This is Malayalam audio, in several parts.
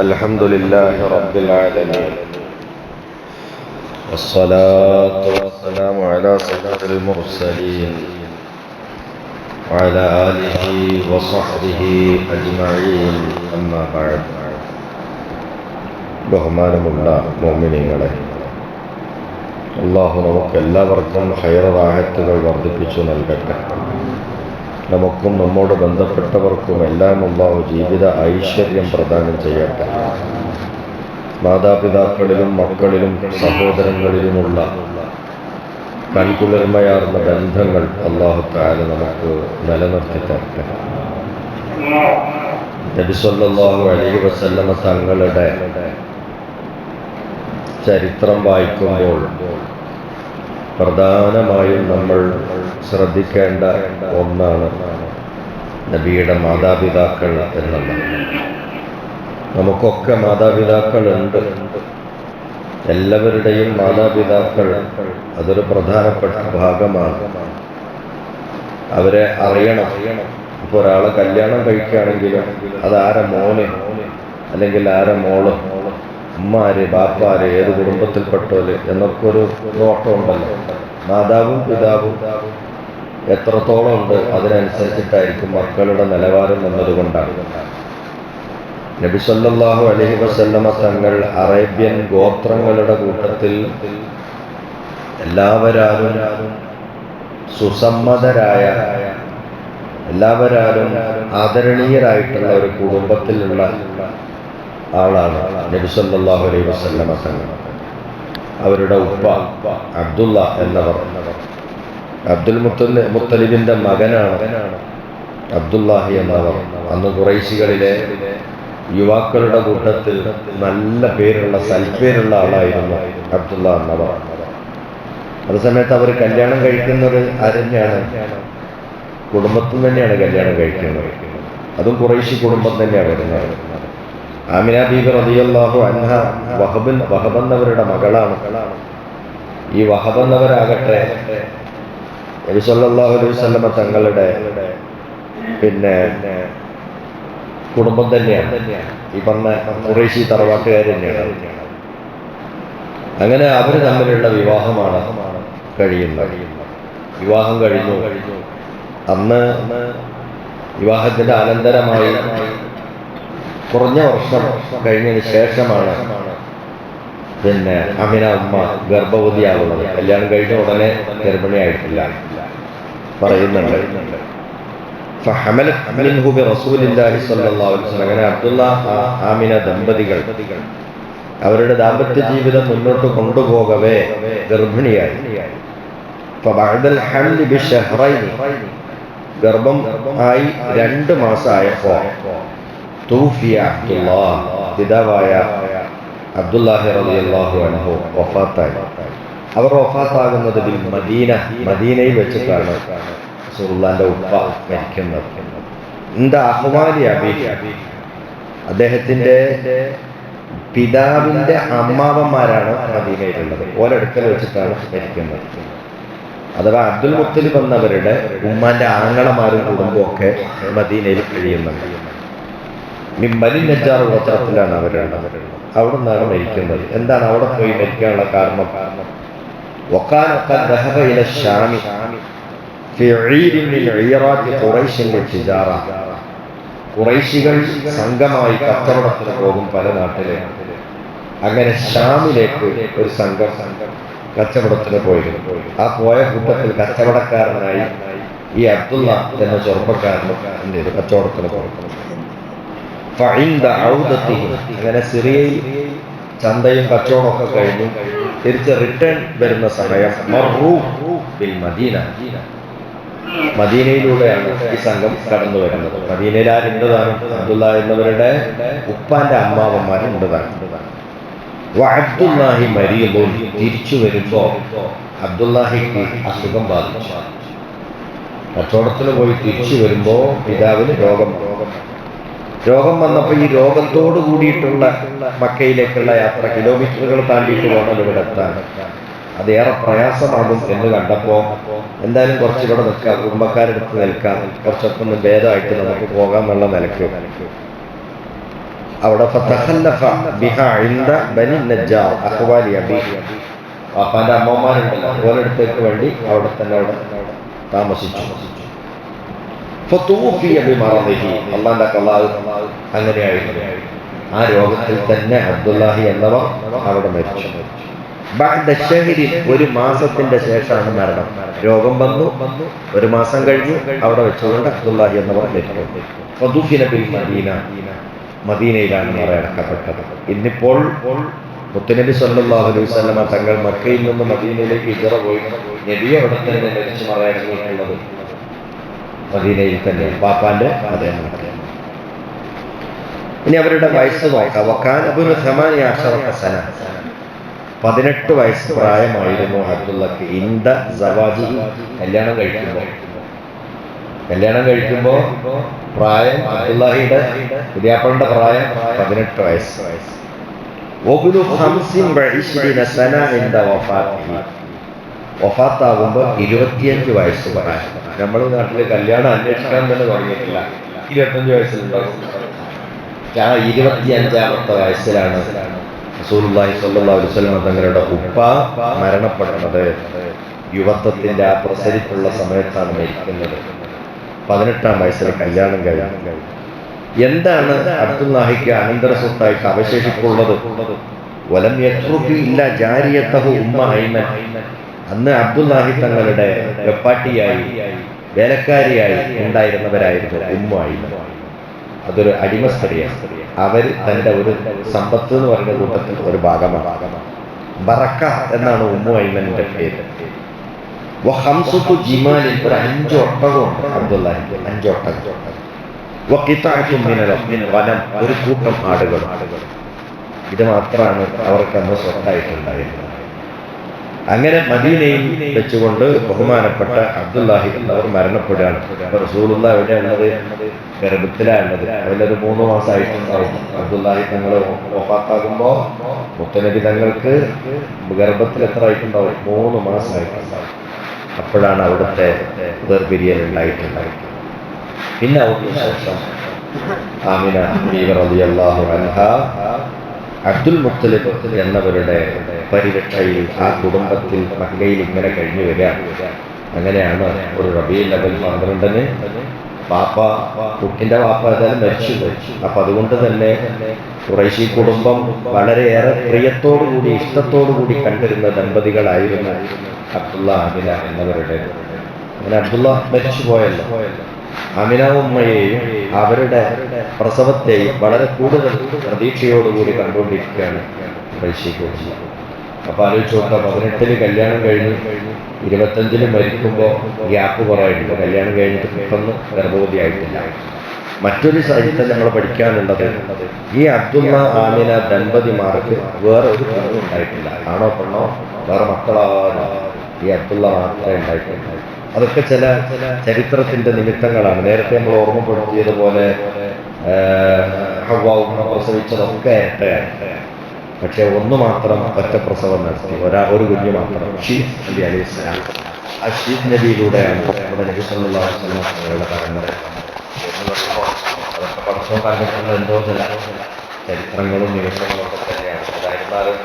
الحمد لله رب العالمين والصلاة والسلام على سيد المرسلين وعلى آله وصحبه أجمعين أما بعد. ബഹുമാനമുള്ള മുഅ്മിനീങ്ങളെ, അല്ലാഹു നമുക്ക് എല്ലാവർക്കും ഖൈറ് റാഹത്തുകൾ വർദ്ധിപ്പിച്ചു നൽകട്ടെ. നമുക്കും നമ്മോട് ബന്ധപ്പെട്ടവർക്കും എല്ലാം അല്ലാഹു ജീവിത ഐശ്വര്യം പ്രദാനം ചെയ്യട്ടെ. മാതാപിതാക്കളിലും മക്കളിലും സഹോദരങ്ങളിലുമുള്ള കൺകുളിർമയാർന്ന ബന്ധങ്ങൾ അല്ലാഹു തആല നമുക്ക് നിലനിർത്തി തരട്ടെ. നബി സല്ലല്ലാഹു അലൈഹി വസല്ലമ തങ്ങളുടെ ചരിത്രം വായിക്കുമ്പോൾ പ്രധാനമായും നമ്മൾ ശ്രദ്ധിക്കേണ്ട ഒന്നാണ് നബിയുടെ മാതാപിതാക്കൾ എന്നുള്ളത്. നമുക്കൊക്കെ മാതാപിതാക്കളുണ്ട്. എല്ലാവരുടെയും മാതാപിതാക്കൾ അതൊരു പ്രധാനപ്പെട്ട ഭാഗമാണ്. അവരെ അറിയണം. ഇപ്പോൾ ഒരാളെ കല്യാണം കഴിക്കുകയാണെങ്കിലും അതാരെ മോന് അല്ലെങ്കിൽ ആരെ മോള്, ഉമ്മാര് ബാപ്പാര്, ഏത് കുടുംബത്തിൽപ്പെട്ടോല് എന്നൊക്കെ ഒരു നോട്ടം ഉണ്ടല്ലോ. മാതാവും പിതാവും എത്രത്തോളം ഉണ്ട് അതിനനുസരിച്ചിട്ടായിരിക്കും മക്കളുടെ നിലവാരം എന്നതുകൊണ്ടാണ്. നബി സല്ലല്ലാഹു അലൈഹി വസല്ലമ തങ്ങൾ അറേബ്യൻ ഗോത്രങ്ങളുടെ കൂട്ടത്തിൽ എല്ലാവരും സുസമ്മതരായ, എല്ലാവരും ആദരണീയരായിട്ടുള്ള ഒരു കുടുംബത്തിലുള്ള ആളാണ് നബി സല്ലല്ലാഹു അലൈഹി വസല്ലമ തങ്ങൾ. അവരുടെ ഉപ്പ അബ്ദുള്ള എന്നവർ അബ്ദുൽ മുത്തലിബിന്റെ മകനാണ് അബ്ദുല്ലാഹി എന്നവർ. അന്ന് ഖുറൈശികളിലെ യുവാക്കളുടെ കൂട്ടത്തിൽ നല്ല പേരുള്ള, സൽപ്പേരുള്ള ആളായിരുന്നു അബ്ദുള്ള എന്നവർ. അതേസമയത്ത് അവർ കല്യാണം കഴിക്കുന്നത് ആരെന്നെയാണ്? കുടുംബത്തിൽ തന്നെയാണ് കല്യാണം കഴിക്കുന്നത്. അതും ഖുറൈശി കുടുംബം തന്നെയാണ് വരുന്നത്. ആമിന ബീബി റളിയല്ലാഹു അൻഹ വഹബെന്നവരുടെ മകളാണ്. ഈ വഹബെന്നവരാകട്ടെ നബി സല്ലല്ലാഹു അലൈഹി വസല്ലമ തങ്ങളുടെ കുടുംബം തന്നെയാണ്. ഈ പറഞ്ഞ ഖുറൈശി തറവാട്ടുകാർ തന്നെയാണ്. അങ്ങനെ അവർ തമ്മിലുള്ള വിവാഹമാണ് കഴിയുന്നത്. വിവാഹം കഴിഞ്ഞു. അന്ന് വിവാഹത്തിന്റെ അനന്തരമായി കുറഞ്ഞ വർഷം കഴിഞ്ഞതിന് ശേഷമാണ് അമിന ഉമ്മ ഗർഭവതിയാകുന്നത്. കല്യാണം കഴിഞ്ഞ ഉടനെ ഗർഭിണിയായിട്ടില്ല പറയുന്നുണ്ട്. അങ്ങനെ അബ്ദുള്ള ആമിന ദമ്പതികൾ അവരുടെ ദാമ്പത്യ ജീവിതം മുന്നോട്ട് കൊണ്ടുപോകവേ ഗർഭിണിയായി. ഗർഭം ആയി 2 മാസമായപ്പോ പിതാവായ അബ്ദുല്ലാഹി റളിയല്ലാഹു അൻഹു വഫാത്തായി. അവർ വഫാത്താകുന്നത് മദീനയിൽ വെച്ചിട്ടാണ് റസൂലുള്ളാഹിന്റെ ഉപ്പ മരിക്കുന്നത്. അദ്ദേഹത്തിന്റെ പിതാവിന്റെ അമ്മാവന്മാരാണ് മദീനയിലുള്ളത്. ഓരടുക്കൽ വെച്ചിട്ടാണ് മരിക്കുന്നത്. അഥവാ അബ്ദുൽ മുത്തലിബ് എന്നവരുടെ ഉമ്മാന്റെ ആങ്ങളമാരും കുടുംബവും ഒക്കെ മദീനയിൽ കഴിയുന്നുണ്ട്. ബനി നജ്ജാർ ഗോത്രത്തിലാണ് അവരുള്ളത്. അവിടെ നിന്നാണ് മരിക്കുന്നത്. എന്താണ് അവിടെ പോയി മരിക്കാനുള്ള കാരണം? ഖുറൈശികൾ സംഘമായി കച്ചവടത്തിന് പോകും പല നാട്ടിലെ. അങ്ങനെ ഷാമിലേക്ക് ഒരു സംഘം കച്ചവടത്തിന് പോയിരുന്നു. ആ പോയ കൂട്ടത്തിൽ കച്ചവടക്കാരനായി ഈ അബ്ദുള്ള എന്ന ചെറുപ്പക്കാരന് കച്ചവടത്തിന് പോയി. അങ്ങനെ സിറിയയിൽ ചന്തയും കച്ചവടമൊക്കെ കഴിഞ്ഞു തിരിച്ച് റിട്ടേൺ വരുന്ന സമയം മദീനയിലൂടെയാണ് ഈ സംഘം കടന്നു വരുന്നത്. മദീനയിൽ ആരുണ്ടതാണ്? അബ്ദുള്ള എന്നവരുടെ ഉപ്പാന്റെ അമ്മാവന്മാരുണ്ടതാണ്. അബ്ദുല്ലാഹി മരീദുൻ. തിരിച്ചു വരുമ്പോ അബ്ദുല്ലാഹിക്ക് അസുഖം ബാധിച്ചു. കച്ചവടത്തിന് പോയി തിരിച്ചു വരുമ്പോ പിതാവിന് രോഗം വന്നപ്പോൾ ഈ രോഗത്തോട് കൂടിയിട്ടുള്ള മക്കയിലേക്കുള്ള യാത്ര കിലോമീറ്ററുകൾ താണ്ടിയിട്ട് വേണം ഇവിടെ എത്താൻ. അതേറെ പ്രയാസമാകും എന്ന് കണ്ടപ്പോ എന്തായാലും കുറച്ചിവിടെ നിൽക്കാം, കുടുംബക്കാരെടുത്ത് നിൽക്കാം, കുറച്ചൊക്കെ ഒന്ന് ഭേദമായിട്ട് നമുക്ക് പോകാമെന്നുള്ള നിലയ്ക്ക് അവിടെ ഫതഖല്ലഫ ബിഹാ ഇൻദ ബനി നജ്ജാർ അഖ്വാലി അബി. പാപ്പാന്റെ അമ്മമാരുണ്ടല്ലോ ഓരോരുത്തേക്ക് വേണ്ടി അവിടെ താമസിച്ചു. ഫതൂഫിയ ബിമറദിഹി, അല്ലാഹുവിന്റെ ഖലാ അങ്ങനെയായിരുന്നു. ആ രോഗത്തിൽ തന്നെ അബ്ദുല്ലാഹി എന്നവർ അവിടെ മരിച്ചു. ബഅദ ശഹരി, ഒരു മാസത്തിന്റെ ശേഷമാണ് മരണം. രോഗം വന്നു, ഒരു മാസം കഴിഞ്ഞു, അവിടെ വെച്ചുകൊണ്ട് അബ്ദുല്ലാഹി എന്നവർ മരിച്ചു. ഫദുഫിന ബിൽ മദീന, മദീനയിലാണ് മറയടക്കപ്പെട്ടത്. ഇന്നിപ്പോൾ മുത്തുനബി സല്ലല്ലാഹു അലൈഹി വസല്ലമ തങ്ങൾ മക്കയിൽ നിന്ന് മദീനയിലേക്ക് ഹിജ്റ പോയി. നബി അവിടെ തന്നെ മരിച്ചു മറയടങ്ങിയിട്ടുള്ളത് മദീനയിൽ തന്നെ, പാപ്പാന്റെ അതേ നാട്ടിൽ. ഇനി അവരുടെ വയസ്സ് നോക്കാം. വകാന ഇബ്നു 18 സന, 18 വയസ്സ് പ്രായമായിരുന്നു അബ്ദുള്ളക്ക്. ഇന്ദ സവാജി, കല്യാണം കഴിക്കുമ്പോൾ പ്രായം, അബ്ദുല്ലാഹിയുടെ പുതിയാപ്പളുടെ പ്രായം 18 വയസ്സ്. വബ്നു 25 സന ഇന്ദ വഫാത്തിഹി, വഫാത്താകുമ്പോൾ 25 വയസ്സ് പ്രായം. നമ്മുടെ നാട്ടിൽ കല്യാണം അന്വേഷിക്കാൻ തന്നെ തുടങ്ങിയിട്ടില്ല, 25 വയസ്സിലുണ്ടാകും. 25ാമത്തെ വയസ്സിലാണ് റസൂലുള്ളാഹി സ്വല്ലല്ലാഹു അലൈഹി വസല്ലം തങ്ങളുടെ ഉപ്പ മരണപ്പെടുന്നത്. യുവത്വത്തിന്റെ ആ പ്രസരിപ്പുള്ള സമയത്താണ് മരിക്കുന്നത്. 18ാം വയസ്സിൽ കല്യാണം കഴിഞ്ഞു. എന്താണ് അബ്ദുല്ലാഹിക്ക് അനന്തര സ്വത്തായിട്ട് അവശേഷിപ്പുള്ളത്? വലം യത്രുകി ഇല്ല ജാരിയത്തഹു ഉമ്മ ഐമൻ. അന്ന് അബ്ദുല്ലാഹി തങ്ങളുടെ വെപ്പാട്ടിയായി, വേലക്കാരിയായി ഉണ്ടായിരുന്നവരായിരുന്നു ഉമ്മ ഐമൻ. അതൊരു അടിമ സ്ത്രീയാണ്. അവർ തൻ്റെ ഒരു സമ്പത്ത് എന്ന് പറയുന്ന കൂട്ടത്തിൽ ഒരു ഭാഗമാണ്. ബറക്ക എന്നാണ് ഉമ്മു ഐമന്റെ പേര്. വഖംസുതു ജിമാലിൻ, ഒരു 5 ഒട്ടകമുണ്ട് അബ്ദുല്ലാഹിക്ക്, 5 ഒട്ടകം. വഖിതഅതും മിൻ ഗനം, ഒരു കൂട്ടം ആടുകൾ. ഇത് മാത്രമാണ് അവർക്ക് അന്ന് സ്വത്തായിട്ടുണ്ടായിരുന്നത്. അങ്ങനെ മദീനയിൽ വെച്ചുകൊണ്ട് ബഹുമാനപ്പെട്ട അബ്ദുല്ലാഹി എന്നവർ മരണപ്പെടുകയാണ്. റസൂലുള്ളാഹി എവിടെയുള്ളത്? ഗർഭത്തിലാണുള്ളത്. അതിലൊരു 3 മാസമായിട്ടുണ്ടാവും. അബ്ദുല്ലാഹി തങ്ങൾ വഫാത്താകുമ്പോൾ മുത്തനബി തങ്ങൾക്ക് ഗർഭത്തിൽ എത്ര ആയിട്ടുണ്ടാവും? 3 മാസമായിട്ടുണ്ടാവും. അപ്പോഴാണ് അവിടുത്തെ വേർപിരിയൽ ഉണ്ടായിട്ടുണ്ടായത്. പിന്നെ അവർക്ക് ശേഷം ആമിന ബീവി റളിയല്ലാഹു അൻഹാ അബ്ദുൽ മുത്തലിബ് എന്നവരുടെ പരിരക്ഷയിൽ ആ കുടുംബത്തിൽ മക്കയിൽ ഇങ്ങനെ കഴിഞ്ഞു വരിക. അങ്ങനെയാണ് ഒരു റബീഉൽ അവ്വൽ 12-ന് കുട്ടിന്റെ വാപ്പ ഏതായാലും മരിച്ചുപോയി. അപ്പൊ അതുകൊണ്ട് തന്നെ ഖുറൈശി കുടുംബം വളരെയേറെ പ്രിയത്തോടുകൂടി, ഇഷ്ടത്തോടുകൂടി കണ്ടിരുന്ന ദമ്പതികളായിരുന്നു അബ്ദുള്ള ആമിന എന്നവരുടെ. അങ്ങനെ അബ്ദുള്ള മരിച്ചുപോയല്ലോ. ആമിന ഉമ്മയെയും അവരുടെ പ്രസവത്തെയും വളരെ കൂടുതൽ പ്രതീക്ഷയോടുകൂടി കണ്ടുകൊണ്ടിരിക്കുകയാണ് ഖുറൈശി കുടുംബം. അപ്പൊ ആലോചിച്ച് നോക്കാം, 18-ന് കല്യാണം കഴിഞ്ഞ് 25-ന് മരിക്കുമ്പോൾ ഗ്യാപ്പ് കുറയുണ്ട്. കല്യാണം കഴിഞ്ഞിട്ട് പെട്ടെന്ന് ഗർഭവതിയായിട്ടില്ല. മറ്റൊരു സാഹിത്യം നമ്മൾ പഠിക്കാനുള്ളത്, ഈ അബ്ദുള്ള ആമിന ദമ്പതിമാർക്ക് വേറെ ഒരു കുഞ്ഞും ഉണ്ടായിട്ടില്ല. ആണോ പെണ്ണോ വേറെ മക്കളാവാനോ ഈ അബ്ദുള്ള മാത്രമേ ഉണ്ടായിട്ടില്ല. അതൊക്കെ ചില ചരിത്രത്തിന്റെ നിമിത്തങ്ങളാണ്. നേരത്തെ നമ്മൾ ഓർമ്മപ്പെടുത്തിയതുപോലെ ഹവ്വ പ്രസവിച്ചതൊക്കെ ഇരട്ടയാണ്. പക്ഷെ ഒന്ന് മാത്രം ഒറ്റ പ്രസവം നടത്തി, ഒരു കുഞ്ഞു മാത്രം, ഷീസ് നബി അലൈഹിസ്സലാം. ആ ഷീസ് നബിയിലൂടെയാണ് നമ്മുടെ നബി സല്ലല്ലാഹു അലൈഹി വസല്ലം തങ്ങളുടെ പരമ്പര എന്ന് പറയുമ്പോൾ അതൊക്കെ പഠിച്ചോ കാലഘട്ടങ്ങൾ എന്തോ ചില ചരിത്രങ്ങളും നിമിഷങ്ങളും ഒക്കെ തന്നെയാണ്. അതായിരുന്നാലും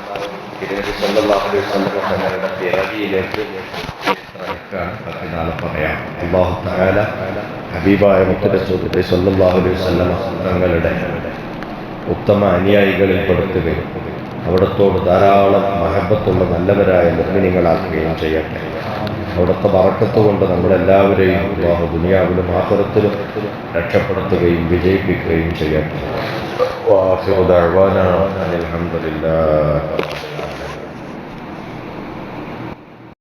തിരുനബി സല്ലല്ലാഹു അലൈഹി വസല്ലം തങ്ങളുടെ പിറവിയിലേക്ക് പറയാം. അല്ലാഹു തആല ഹബീബായ മുത്തറസൂൽ സല്ലല്ലാഹു അലൈഹി വസല്ലം തങ്ങളുടെ ഉത്തമ അനുയായികളിൽ പെടുത്തുകയും അവിടത്തോട് ധാരാളം മഹബത്തുള്ള നല്ലവരായ മുഅ്മിനീങ്ങളാക്കുകയും ചെയ്യട്ടെ. അവിടുത്തെ ബറക്കത്ത് കൊണ്ട് നമ്മളെല്ലാവരെയും അല്ലാഹു ദുനിയാവിലും ആഖിറത്തിലും രക്ഷപ്പെടുത്തുകയും വിജയിപ്പിക്കുകയും ചെയ്യട്ടെ. വആഖിറു ദഅ്വാനാ അൽഹംദുലില്ലാഹ്.